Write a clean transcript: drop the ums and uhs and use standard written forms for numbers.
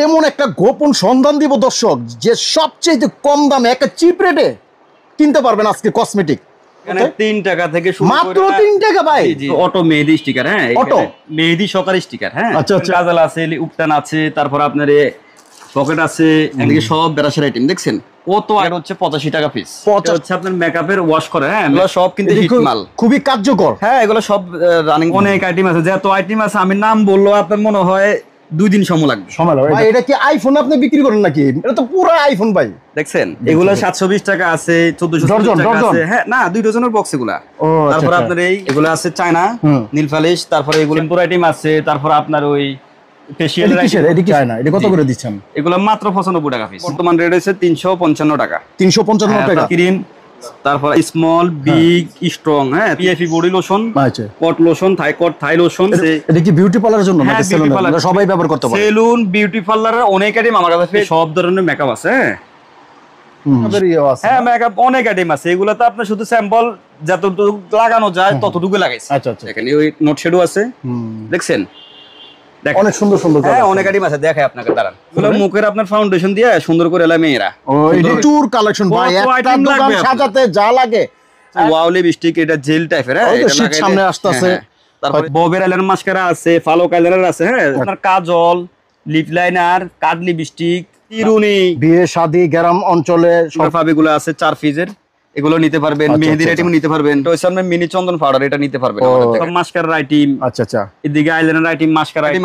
এমন একটা গোপন সন্ধান দিব দর্শক, যে সবচেয়ে কম দামে একটা চিপ রেটে কিনতে পারবেন আজকে কসমেটিক। এখানে 3 টাকা থেকে শুরু করে মাত্র 3 টাকা ভাই। জি অটো মেহেদি স্টিকার, হ্যাঁ অটো মেহেদি সকার স্টিকার, হ্যাঁ আচ্ছা আচ্ছা কাজল আছে, উপটান আছে, তারপর আপনার পকেট আছে, এদিকে সব ব্রাশের আইটেম দেখছেন। ও তো আর হচ্ছে 85 টাকা পিস। এটা হচ্ছে আপনার মেকআপের ওয়াশ করে, হ্যাঁ এগুলো সব কিন্তু হিট মাল, খুবই কার্যকর। হ্যাঁ এগুলো সব রানিং। অনেক আইটেম আছে, যত আইটেম আছে আমি নাম বললো আপনার মনে হয় 2 দিন সময় লাগবে। ভাই এটা কি আইফোন আপনি বিক্রি করেন নাকি? এটা তো পুরো আইফোন ভাই। দেখছেন এগুলো 720 টাকা আছে, 1400 টাকা আছে, হ্যাঁ না 2 ডজনের বক্স এগুলা। তারপর আপনার এগুলো আছে চায়না নীল পালিশ, তারপরে এগুলো টেম্পোর আইটেম আছে, তারপর আপনার ওই ফেশিয়াল এটা কি চায়না, এটা কত করে দিচ্ছেন? এগুলো মাত্র 95 টাকা পিস। বর্তমান রেট আছে 355 টাকা। 355 টাকা। ক্রিম, তারপর স্মল বিগ স্ট্রং, হ্যাঁ পিএফি বডি লোশন, আচ্ছা কট লোশন, থাই লোশন। এটা কি বিউটি পার্লারের জন্য নাকি সেলুন? সবাই ব্যবহার করতে পারে। সেলুন, বিউটি পার্লারের অনেক আইটেম আমার কাছে, সব ধরনের মেকআপ আছে। হ্যাঁ মেকআপ অনেক আইটেম আছে, এগুলো তো আপনার শুধু স্যাম্পল যতটুকু লাগানো যায় ততটুকু লাগাইছে। আচ্ছা আচ্ছা, এখানে ওই নোট শ্যাডো আছে, দেখছেন অনেক সুন্দর সুন্দর। হ্যাঁ অনেক আইটেম আছে, দেখাই আপনাকে দাঁড়ান। এগুলো মুখের আপনার ফাউন্ডেশন দিয়ে সুন্দর করে এলা মেয়েরা। ও এটা টুর কালেকশন ভাই, একটা দোকান সাজাতে যা লাগে। ওয়াও লিপস্টিক, এটা জেল টাইপের, হ্যাঁ এটা শীত সামনে আসতেছে। তারপর ববের আইলাইনার মাস্কারা আছে, ফালো আইলাইনার আছে, হ্যাঁ আপনার কাজল, লিপ লাইনার, কাট লিপস্টিক, চিরুনি, বিয়ে শাদী গ্রাম অঞ্চলে সব ফাবিগুলো আছে 4 পিসের, এগুলো নিতে পারবেন। মেহেদির আইটেম নিতে পারবেন, তো সামনে মিনি চন্দন পাউডার এটা নিতে পারবেন। সব মাস্কারার আইটেম, আচ্ছা আচ্ছা, এদিকে আইলাইনার আইটেম, মাস্কারা আইটেম।